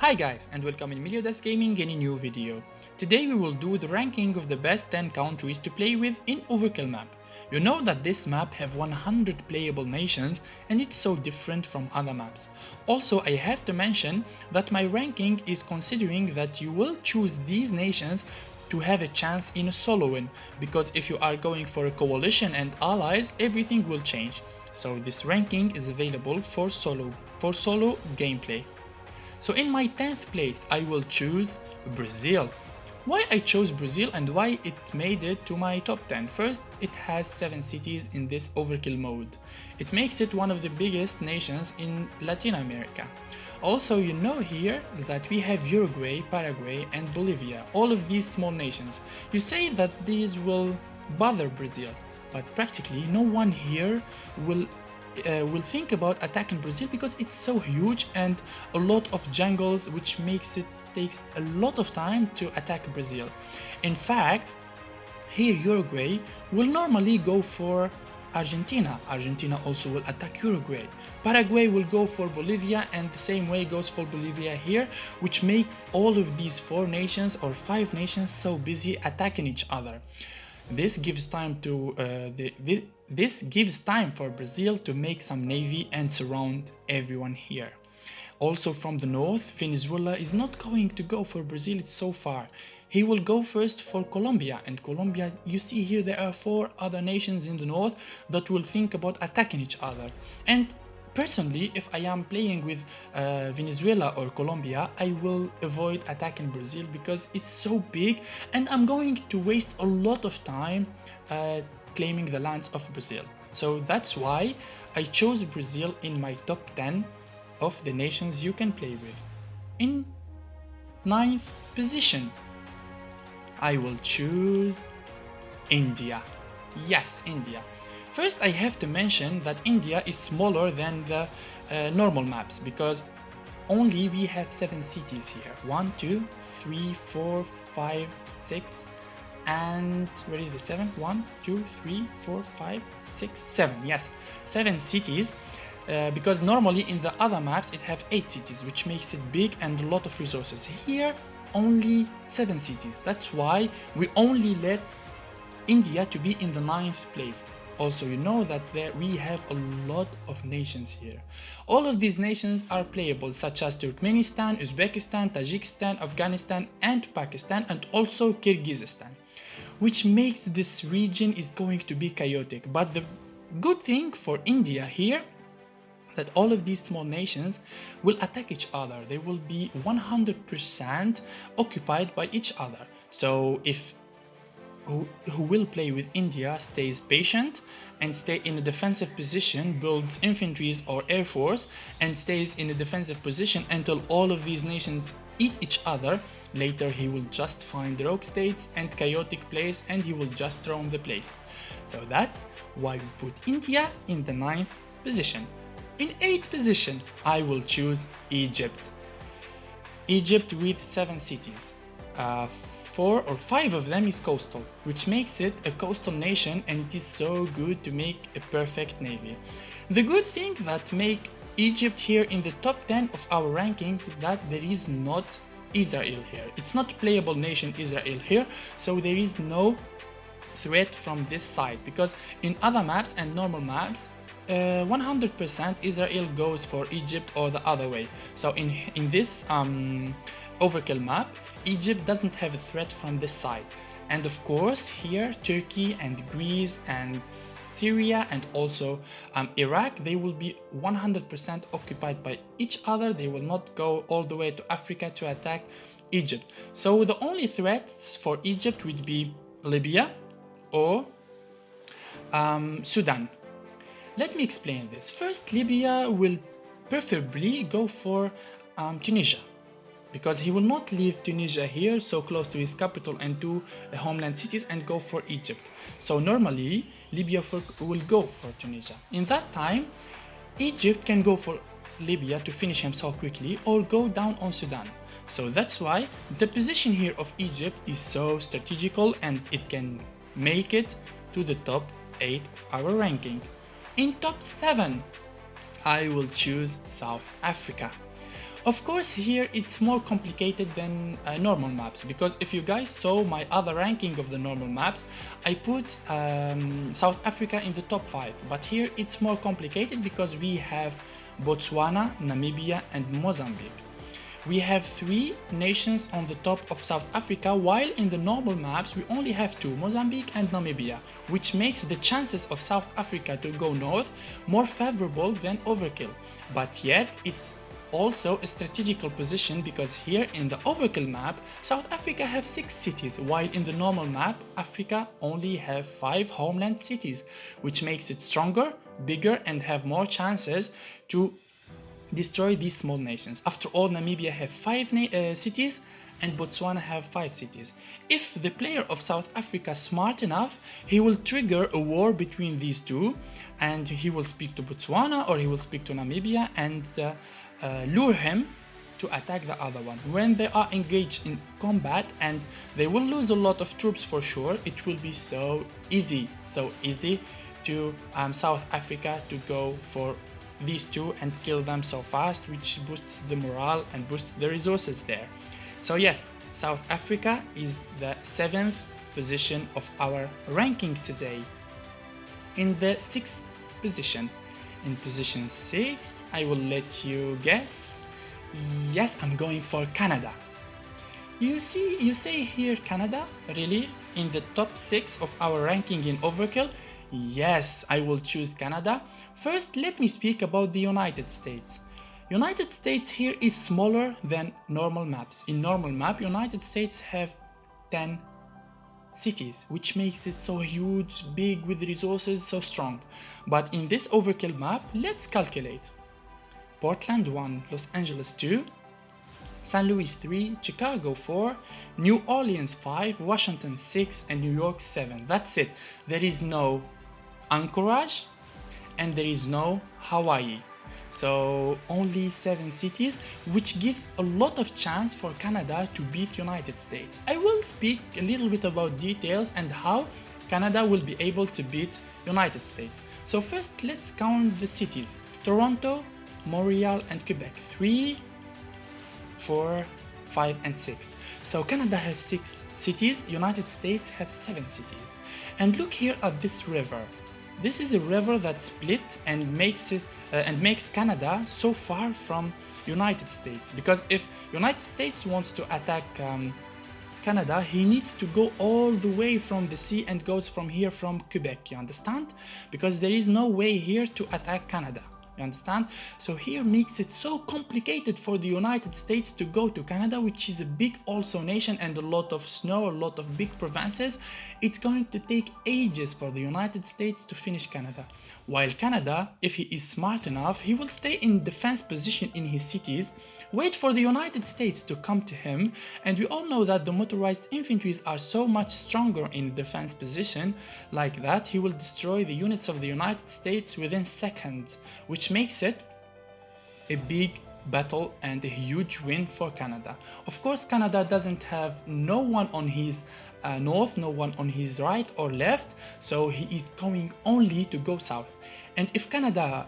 Hi guys, and welcome in Melliodas Gaming in a new video. Today we will do the ranking of the best 10 countries to play with in Overkill map. You know that this map have 100 playable nations and it's so different from other maps. Also, I have to mention that my ranking is considering that you will choose these nations to have a chance in a solo win, because if you are going for a coalition and allies, everything will change. So this ranking is available for solo gameplay. So in my 10th place, I will choose Brazil. Why I chose Brazil and why it made it to my top 10? First, it has 7 cities in this Overkill mode. It makes it one of the biggest nations in Latin America. Also, you know here that we have Uruguay, Paraguay and Bolivia, all of these small nations. You say that these will bother Brazil, but practically no one here will think about attacking Brazil because it's so huge and a lot of jungles, which takes a lot of time to attack Brazil. In fact, here Uruguay will normally go for Argentina. Argentina also will attack Uruguay. Paraguay will go for Bolivia, and the same way goes for Bolivia here, which makes all of these 4 nations or 5 nations so busy attacking each other. This gives time for Brazil to make some navy and surround everyone here. Also from the north, Venezuela is not going to go for Brazil, it's so far. He will go first for Colombia, and Colombia, you see here there are 4 other nations in the north that will think about attacking each other. And personally, if I am playing with Venezuela or Colombia, I will avoid attacking Brazil because it's so big and I'm going to waste a lot of time claiming the lands of Brazil. So that's why I chose Brazil in my top 10 of the nations you can play with. In 9th position, I will choose India. Yes, India. First, I have to mention that India is smaller than the normal maps because only we have 7 cities here. 1, 2, 3, 4, 5, 6, and where is the 7? 1, 2, 3, 4, 5, 6, 7. Yes, 7 cities. Because normally in the other maps it have 8 cities, which makes it big and a lot of resources. Here only 7 cities. That's why we only let India to be in the 9th place. Also, you know that we have a lot of nations here. All of these nations are playable, such as Turkmenistan, Uzbekistan, Tajikistan, Afghanistan and Pakistan, and also Kyrgyzstan, which makes this region is going to be chaotic. But the good thing for India here, that all of these small nations will attack each other. They will be 100% occupied by each other. So if who will play with India stays patient and stay in a defensive position, builds infantries or air force and stays in a defensive position until all of these nations eat each other, later he will just find rogue states and chaotic place and he will just roam the place. So that's why we put India in the 9th position. In 8th position, I will choose Egypt. Egypt with 7 cities. 4 or 5 of them is coastal, which makes it a coastal nation, and it is so good to make a perfect navy. The good thing that make Egypt here in the top 10 of our rankings is that there is not Israel here. It's not playable nation Israel here, so there is no threat from this side, because in other maps and normal maps 100% Israel goes for Egypt or the other way. So in this Overkill map, Egypt doesn't have a threat from this side. And of course here Turkey and Greece and Syria and also Iraq, they will be 100% occupied by each other. They will not go all the way to Africa to attack Egypt. So the only threats for Egypt would be Libya or Sudan. Let me explain this. First, Libya will preferably go for Tunisia, because he will not leave Tunisia here so close to his capital and to the homeland cities and go for Egypt. So normally Libya will go for Tunisia. In that time, Egypt can go for Libya to finish him so quickly or go down on Sudan. So that's why the position here of Egypt is so strategical and it can make it to the top 8 of our ranking. In top 7, I will choose South Africa. Of course, here it's more complicated than normal maps, because if you guys saw my other ranking of the normal maps, I put South Africa in the top 5, but here it's more complicated because we have Botswana, Namibia and Mozambique. We have 3 nations on the top of South Africa, while in the normal maps we only have 2, Mozambique and Namibia, which makes the chances of South Africa to go north more favorable than Overkill. But yet it's also a strategical position, because here in the Overkill map, South Africa have 6 cities, while in the normal map, Africa only have 5 homeland cities, which makes it stronger, bigger and have more chances to destroy these small nations. After all, Namibia have 5 cities and Botswana have 5 cities. If the player of South Africa is smart enough, he will trigger a war between these two, and he will speak to Botswana or he will speak to Namibia and lure him to attack the other one. When they are engaged in combat, and they will lose a lot of troops for sure, it will be so easy to South Africa to go for these two and kill them so fast, which boosts the morale and boosts the resources there. So yes, South Africa is the 7th position of our ranking today. In the 6th position, in position 6, I will let you guess. Yes, I'm going for Canada. You say here Canada? Really? In the top 6 of our ranking in Overkill? Yes, I will choose Canada. First, let me speak about the United States. United States here is smaller than normal maps. In normal map, United States have 10 cities, which makes it so huge, big, with resources so strong. But in this Overkill map, let's calculate. Portland 1, Los Angeles 2, San Luis 3, Chicago 4, New Orleans 5, Washington 6 and New York 7. That's it. There is no Anchorage and there is no Hawaii. So only 7 cities, which gives a lot of chance for Canada to beat United States. I will speak a little bit about details and how Canada will be able to beat United States. So first, let's count the cities. Toronto, Montreal and Quebec, 3, 4, 5 and 6. So Canada has 6 cities, United States have 7 cities. And look here at this river. This is a river that split and makes Canada so far from United States. Because if United States wants to attack Canada, he needs to go all the way from the sea and goes from here from Quebec, you understand? Because there is no way here to attack Canada. You understand? So here makes it so complicated for the United States to go to Canada, which is a big also nation and a lot of snow, a lot of big provinces. It's going to take ages for the United States to finish Canada. While Canada, if he is smart enough, he will stay in defense position in his cities, wait for the United States to come to him, and we all know that the motorized infantries are so much stronger in defense position. Like that, he will destroy the units of the United States within seconds, which makes it a big battle and a huge win for Canada. Of course, Canada doesn't have no one on his north, no one on his right or left, so he is going only to go south. And if Canada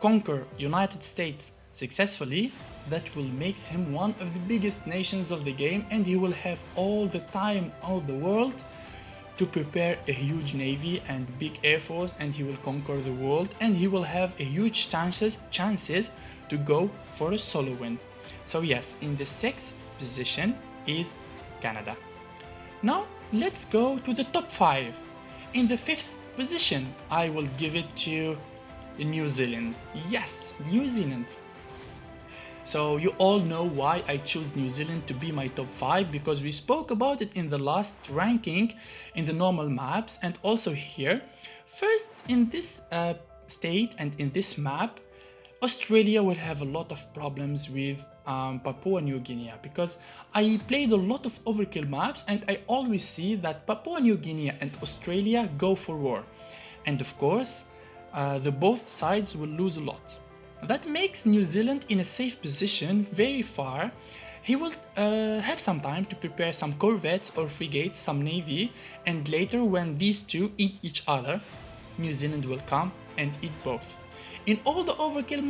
conquer United States successfully, that will make him one of the biggest nations of the game, and he will have all the time of the world to prepare a huge navy and big air force, and he will conquer the world, and he will have a huge chances to go for a solo win. So yes, in the 6th position is Canada. Now let's go to the top 5. In the 5th position, I will give it to New Zealand. Yes, New Zealand. So you all know why I choose New Zealand to be my top 5, because we spoke about it in the last ranking in the normal maps and also here. First, in this state and in this map, Australia will have a lot of problems with Papua New Guinea, because I played a lot of Overkill maps and I always see that Papua New Guinea and Australia go for war. And of course, the both sides will lose a lot. That makes New Zealand in a safe position very far. He will have some time to prepare some corvettes or frigates, some navy, and later when these two eat each other, New Zealand will come and eat both. In all the Overkill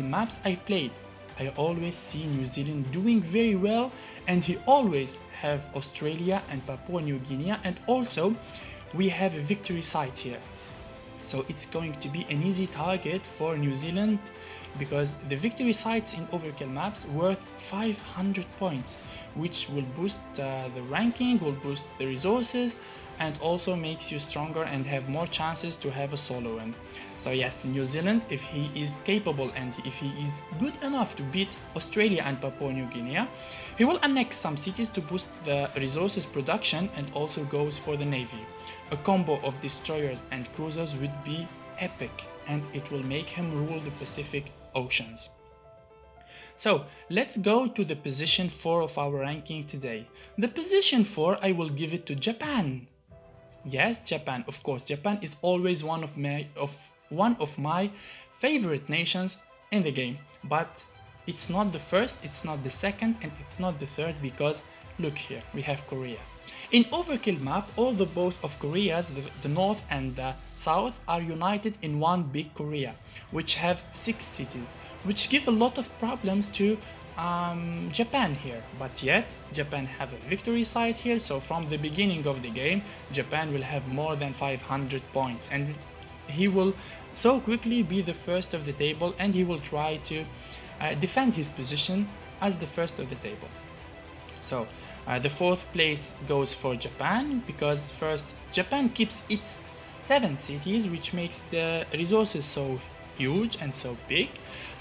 maps I've played, I always see New Zealand doing very well, and he always have Australia and Papua New Guinea, and also we have a victory site here. So it's going to be an easy target for New Zealand because the victory sites in Overkill maps worth 500 points, which will boost the ranking, will boost the resources, and also makes you stronger and have more chances to have a solo win. So yes, New Zealand, if he is capable and if he is good enough to beat Australia and Papua New Guinea, he will annex some cities to boost the resources production and also goes for the navy. A combo of destroyers and cruisers would be epic, and it will make him rule the Pacific Oceans. So let's go to the position 4 of our ranking today. The position 4, I will give it to Japan. Yes, Japan, of course. Japan is always one of my favorite nations in the game, but it's not the first, it's not the second, and it's not the third because look here, we have Korea. In Overkill map, both of Koreas, the north and the south, are united in one big Korea, which have 6 cities, which give a lot of problems to Japan here, but yet Japan have a victory site here, so from the beginning of the game Japan will have more than 500 points, and he will so quickly be the first of the table, and he will try to defend his position as the first of the table. So the 4th place goes for Japan, because first Japan keeps its 7 cities, which makes the resources so huge and so big,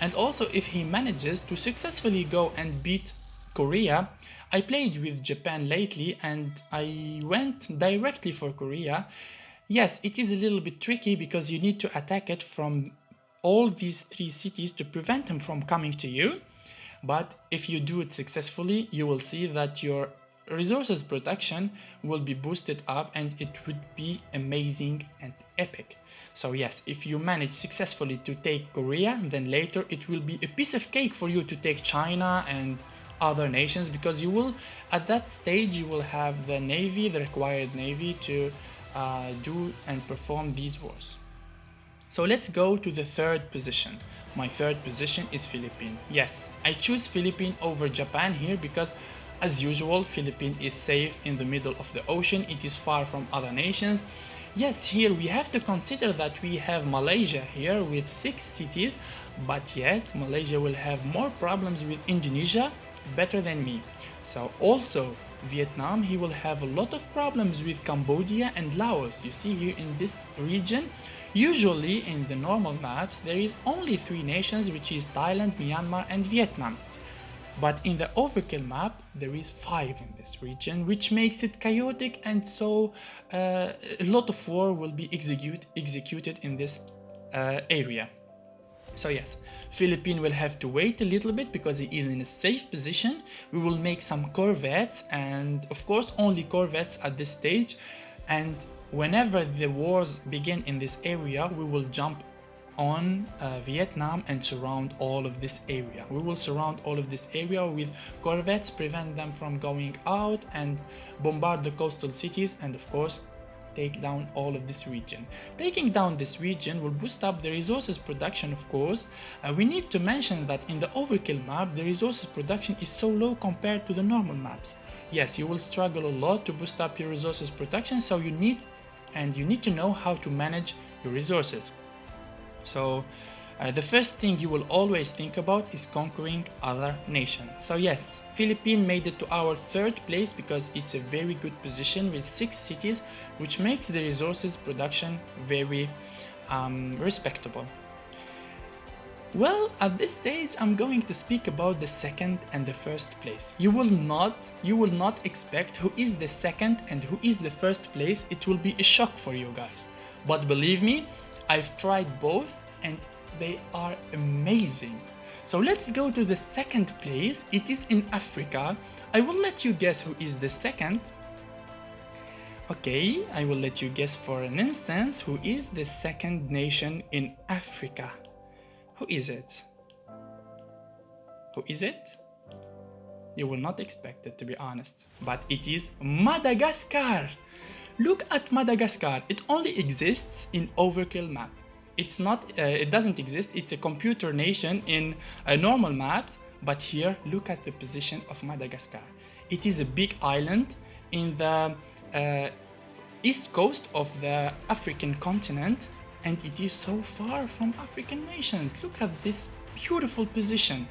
and also if he manages to successfully go and beat Korea. I played with Japan lately and I went directly for Korea. Yes, it is a little bit tricky because you need to attack it from all these 3 cities to prevent them from coming to you, but if you do it successfully, you will see that your resources production will be boosted up and it would be amazing and epic. So yes, if you manage successfully to take Korea, then later it will be a piece of cake for you to take China and other nations, because you will, at that stage, you will have the navy, the required navy to do and perform these wars. So let's go to the 3rd position. My 3rd position is Philippines. Yes, I choose Philippines over Japan here because as usual, Philippines is safe in the middle of the ocean. It is far from other nations. Yes, here we have to consider that we have Malaysia here with 6 cities, but yet Malaysia will have more problems with Indonesia better than me. So also Vietnam, he will have a lot of problems with Cambodia and Laos. You see here in this region, usually in the normal maps there is only 3 nations, which is Thailand, Myanmar and Vietnam. But in the Overkill map, there is 5 in this region, which makes it chaotic, and so a lot of war will be executed in this area. So yes, Philippines will have to wait a little bit because he is in a safe position. We will make some corvettes, and of course only corvettes at this stage, and whenever the wars begin in this area, we will jump on Vietnam and surround all of this area. We will surround all of this area with corvettes, prevent them from going out, and bombard the coastal cities, and of course take down all of this region. Taking down this region will boost up the resources production, of course. We need to mention that in the Overkill map, the resources production is so low compared to the normal maps. Yes, you will struggle a lot to boost up your resources production, so you need to know how to manage your resources. So the first thing you will always think about is conquering other nations. So yes, Philippines made it to our 3rd place because it's a very good position with 6 cities, which makes the resources production very respectable. Well, at this stage I'm going to speak about the 2nd and the 1st place. You will not expect who is the 2nd and who is the 1st place. It will be a shock for you guys. But believe me, I've tried both and they are amazing. So let's go to the 2nd place. It is in Africa. I will let you guess who is the 2nd. Okay, I will let you guess for an instance who is the 2nd nation in Africa. Who is it? Who is it? You will not expect it, to be honest, but it is Madagascar. Look at Madagascar. It only exists in Overkill map. It's not, it doesn't exist. It's a computer nation in normal maps. But here, look at the position of Madagascar. It is a big island in the east coast of the African continent, and it is so far from African nations. Look at this beautiful position.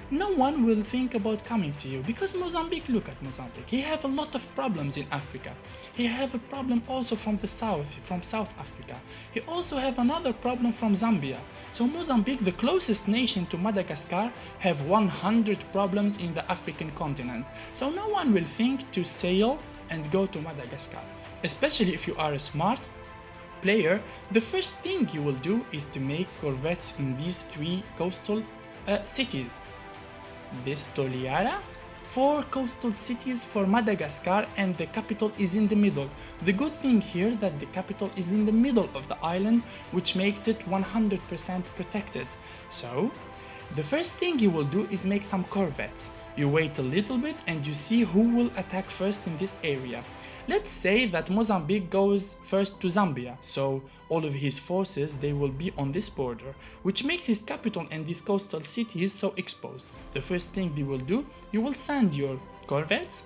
No one will think about coming to you because Mozambique, look at Mozambique. He have a lot of problems in Africa. He have a problem also from the south, from South Africa. He also have another problem from Zambia. So Mozambique, the closest nation to Madagascar, have 100 problems in the African continent. So no one will think to sail and go to Madagascar. Especially if you are a smart player, the first thing you will do is to make corvettes in these 3 coastal cities. This Toliara, 4 coastal cities for Madagascar, and the capital is in the middle. The good thing here that the capital is in the middle of the island, which makes it 100% protected. So the first thing you will do is make some corvettes. You wait a little bit and you see who will attack first in this area. Let's say that Mozambique goes first to Zambia, so all of his forces, they will be on this border, which makes his capital and these coastal cities so exposed. The first thing they will do, you will send your corvettes,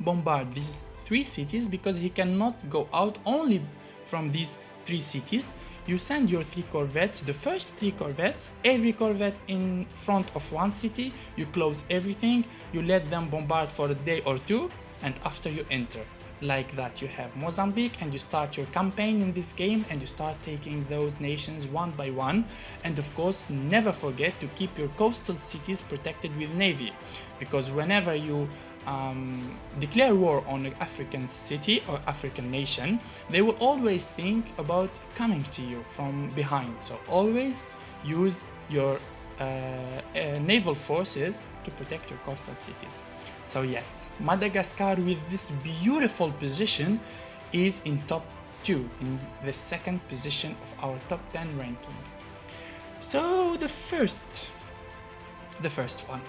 bombard these 3 cities, because he cannot go out only from these 3 cities. You send your 3 corvettes, the first 3 corvettes, every corvette in front of one city, you close everything, you let them bombard for a day or 2, and after you enter. Like that, you have Mozambique and you start your campaign in this game and you start taking those nations one by one. And of course, never forget to keep your coastal cities protected with navy, because whenever you declare war on an African city or African nation, they will always think about coming to you from behind. So always use your naval forces to protect your coastal cities. So yes, Madagascar with this beautiful position is in top 2, in the 2nd position of our top 10 ranking. So the first one.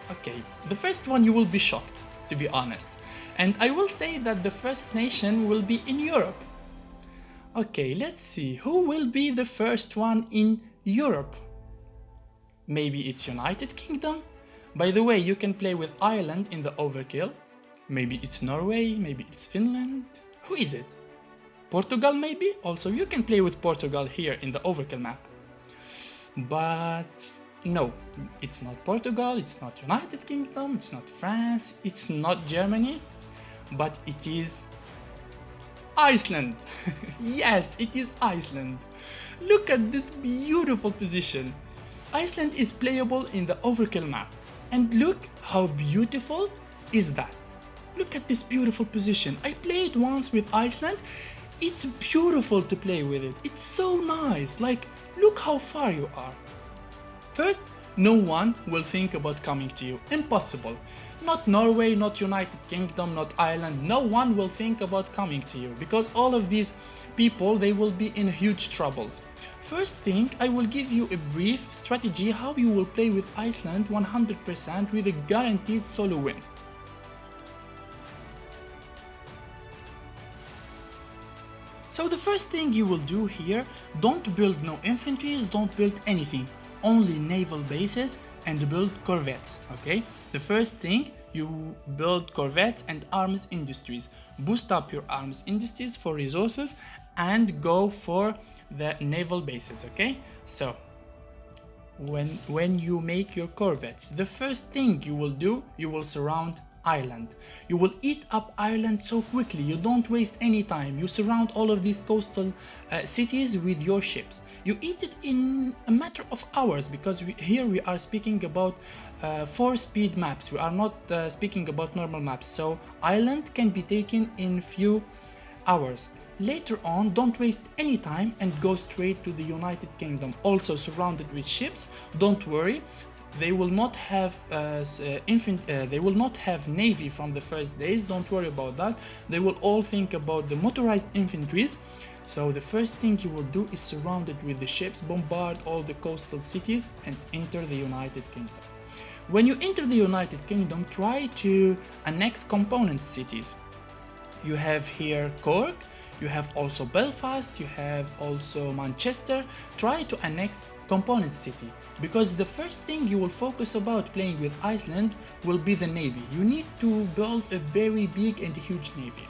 Okay, the first one you will be shocked, to be honest. And I will say that the first nation will be in Europe. Okay, let's see, who will be the first one in Europe? Maybe it's United Kingdom? By the way, you can play with Ireland in the Overkill. Maybe it's Norway, maybe it's Finland. Who is it? Portugal maybe? Also, you can play with Portugal here in the Overkill map. But no, it's not Portugal, it's not United Kingdom, it's not France, it's not Germany, but it is Iceland. Yes, it is Iceland. Look at this beautiful position. Iceland is playable in the Overkill map. And look how beautiful is that. Look at this beautiful position. I played once with Iceland. It's beautiful to play with it. It's so nice. Like, look how far you are. First, no one will think about coming to you. Impossible. Not Norway, not United Kingdom, not Ireland. No one will think about coming to you, because all of these people, they will be in huge troubles. First thing, I will give you a brief strategy how you will play with Iceland 100% with a guaranteed solo win. So the first thing you will do here, don't build no infantries, don't build anything, only naval bases and build corvettes, okay? The first thing, you build corvettes and arms industries. Boost up your arms industries for resources and go for the naval bases, okay? So when you make your corvettes, the first thing you will do, you will surround Ireland. You will eat up Ireland so quickly, you don't waste any time. You surround all of these coastal cities with your ships. You eat it in a matter of hours, because here we are speaking about 4-speed maps. We are not speaking about normal maps. So Ireland can be taken in few hours. Later on, don't waste any time and go straight to the United Kingdom, also surrounded with ships. Don't worry. They will not have navy from the first days. Don't worry about that. They will all think about the motorized infantries. So the first thing you will do is surround it with the ships, bombard all the coastal cities, and enter the United Kingdom. When you enter the United Kingdom, try to annex component cities. You have here Cork, you have also Belfast, you have also Manchester. Try to annex component city, because the first thing you will focus about playing with Iceland will be the navy. You need to build a very big and huge navy.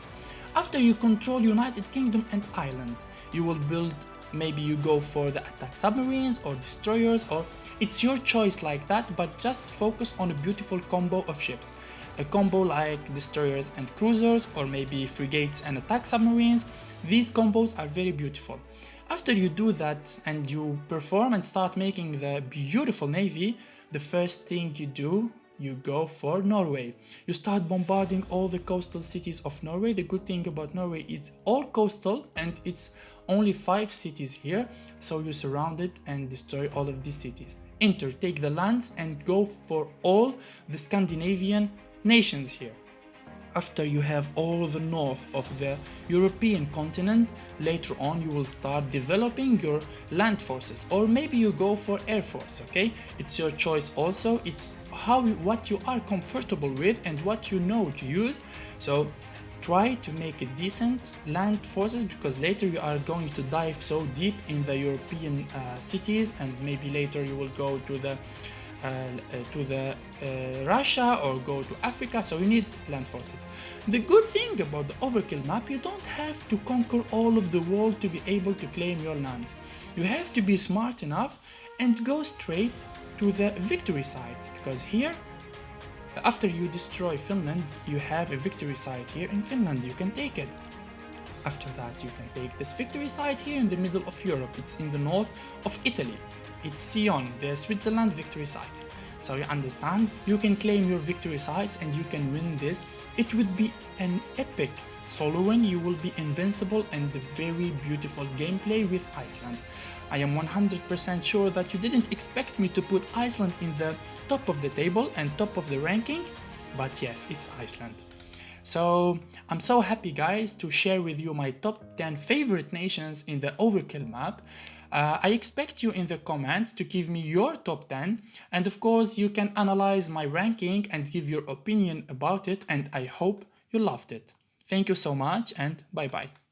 After you control United Kingdom and Ireland, you will build, maybe you go for the attack submarines or destroyers, or it's your choice like that, but just focus on a beautiful combo of ships. A combo like destroyers and cruisers, or maybe frigates and attack submarines. These combos are very beautiful. After you do that and you perform and start making the beautiful navy, the first thing you do, you go for Norway. You start bombarding all the coastal cities of Norway. The good thing about Norway is all coastal and it's only 5 cities here, so you surround it and destroy all of these cities. Enter, take the lands and go for all the Scandinavian nations here. After you have all the north of the European continent, later on you will start developing your land forces, or maybe you go for air force, okay? It's your choice also. It's what you are comfortable with and what you know to use. So try to make a decent land forces, because later you are going to dive so deep in the European cities, and maybe later you will go to the Russia or go to Africa, so you need land forces. The good thing about the Overkill map, you don't have to conquer all of the world to be able to claim your lands. You have to be smart enough and go straight to the victory sites, because here, after you destroy Finland, you have a victory site here in Finland. You can take it. After that, you can take this victory site here in the middle of Europe. It's in the north of Italy. It's Sion, the Switzerland victory site. So you understand, you can claim your victory sites and you can win this. It would be an epic solo win. You will be invincible, and the very beautiful gameplay with Iceland. I am 100% sure that you didn't expect me to put Iceland in the top of the table and top of the ranking, but yes, it's Iceland. So I'm so happy, guys, to share with you my top 10 favorite nations in the Overkill map. I expect you in the comments to give me your top 10, and of course you can analyze my ranking and give your opinion about it, and I hope you loved it. Thank you so much, and bye bye.